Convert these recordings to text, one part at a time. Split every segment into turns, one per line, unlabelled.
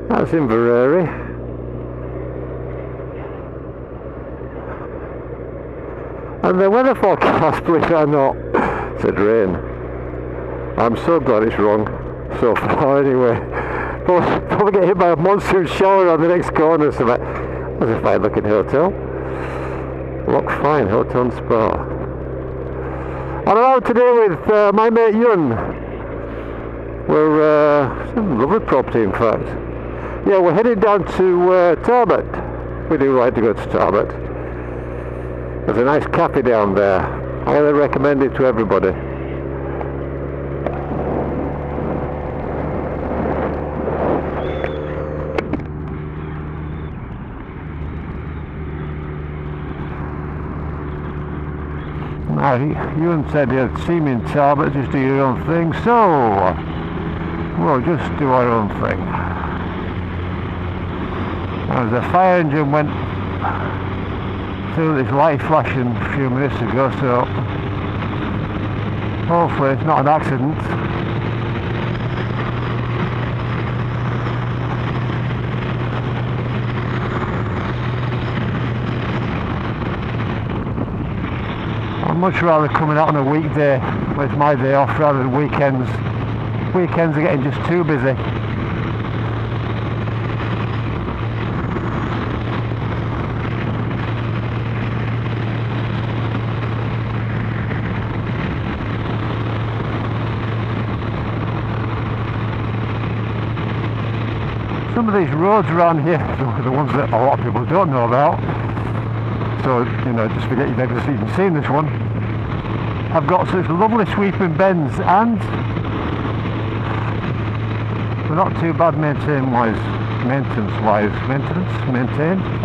That's Inveraray. And the weather forecast, believe it or not, said rain. I'm so glad it's wrong so far anyway. Probably get hit by a monsoon shower on the next corner or something. That's a fine looking hotel. Look fine, hotel and spa. I'm out today with my mate Eoghainn. We're it's a lovely property in fact. Yeah, we're heading down to Tarbet. We do like to go to Tarbet. There's a nice cafe down there. I highly recommend it to everybody. Now, Eoghainn said he'd see me in Tarbet, just do your own thing, so we'll just do our own thing. As the fire engine went through this light flashing a few minutes ago, so hopefully it's not an accident. I'd much rather coming out on a weekday, when it's my day off, rather than weekends. Weekends are getting just too busy. Some of these roads around here, the ones that a lot of people don't know about, so you know, just forget you've never even seen this one, have got such lovely sweeping bends, and they're not too bad maintained.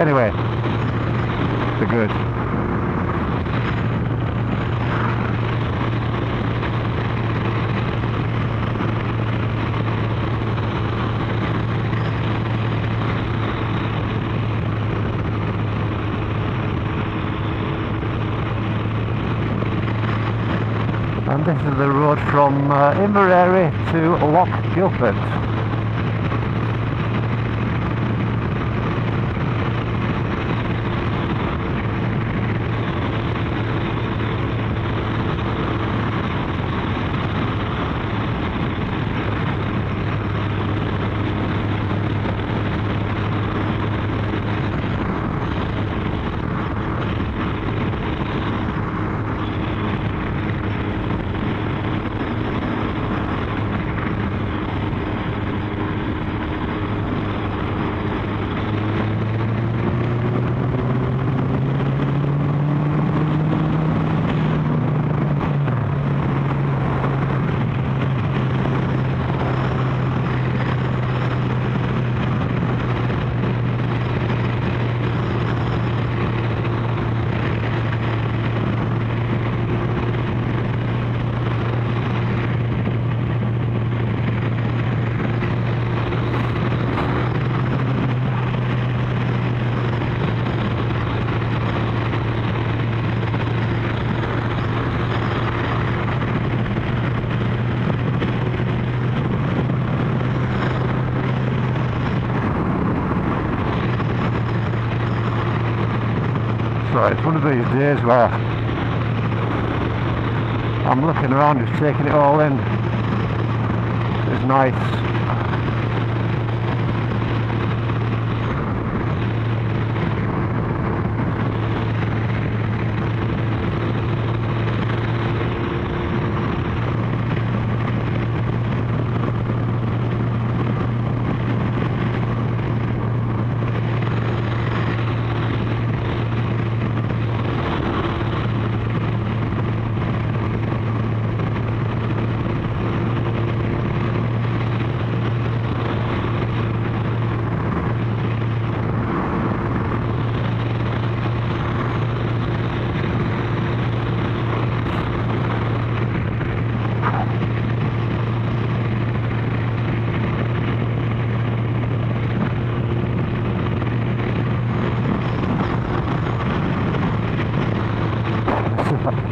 Anyway, they're good. And this is the road from Inveraray to Loch Gilpert. So it's one of these days where I'm looking around, just taking it all in. It's nice.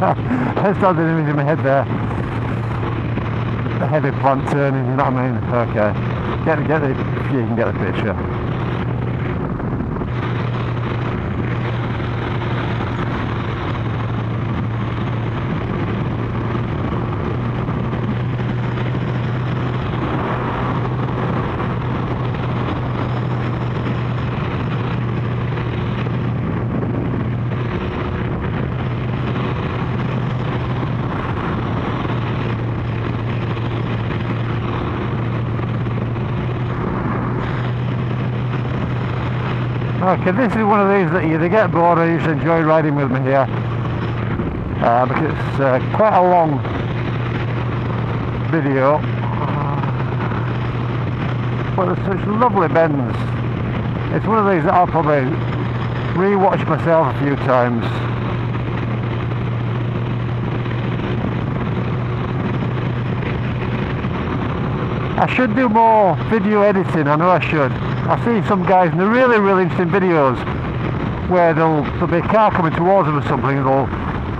I started an image in my head there. The heavy plant turning, you know what I mean? Okay. Get it if you can get the picture. Okay, this is one of these that you either get bored or you just enjoy riding with me here, because it's quite a long video, but there's such lovely bends. It's one of these that I'll probably re-watch myself a few times. I should do more video editing, I know I should. I see some guys in the really interesting videos where there'll be a car coming towards them or something, and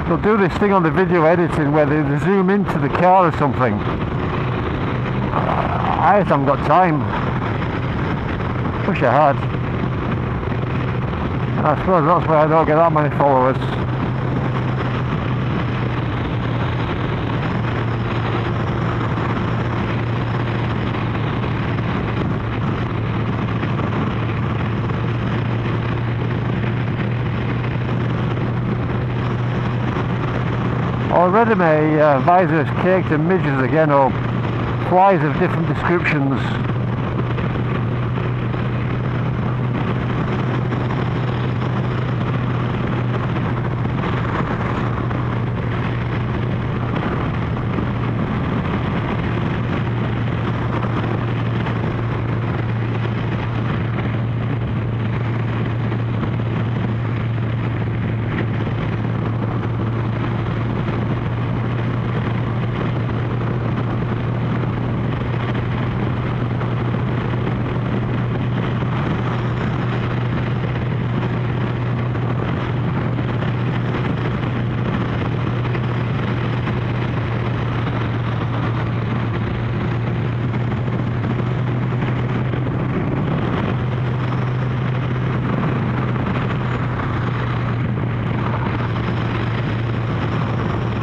they'll do this thing on the video editing where they zoom into the car or something. I just haven't got time. Wish I had. And I suppose that's why I don't get that many followers. Already my visor is caked in midges again, or flies of different descriptions.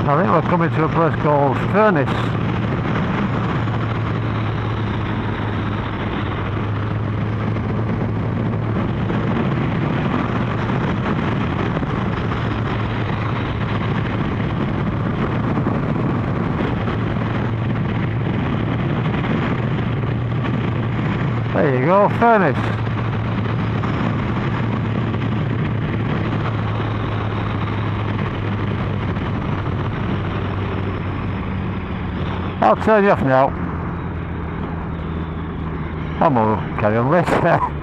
I think we're coming to a place called Furnace. There you go, Furnace. I'll turn you off now. I'm going to carry on later.